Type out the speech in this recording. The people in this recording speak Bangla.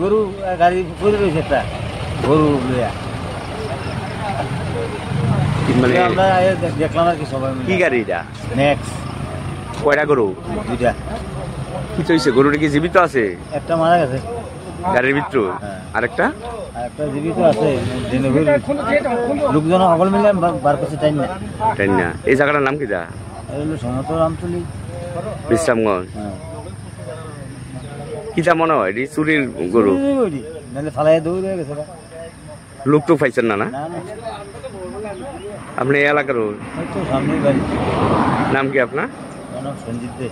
গরু গাড়ি করে রয়েছে একটা গরু আমরা দেখলাম আর কি সবাই কি গাড়ি এটা নেক্সট কয়টা গরু দুইটা কি চলছে গরুটা কি জীবিত আছে একটা মারা গেছে গাড়ির ভিতর আরেকটা জীবিত আছে লোকজন সকল মিলে বার করছে তাই না এই জায়গাটার নাম কি দা সমতল রামতলি বিশ্রামগঞ্জ কিটা মনে হয় এটি চুরির গরু নাহলে ফালাই দৌড় হয়ে গেছে লোক তো পাইছেন না না আপনি এই এলাকার নাম কি আপনার সঞ্জিত দে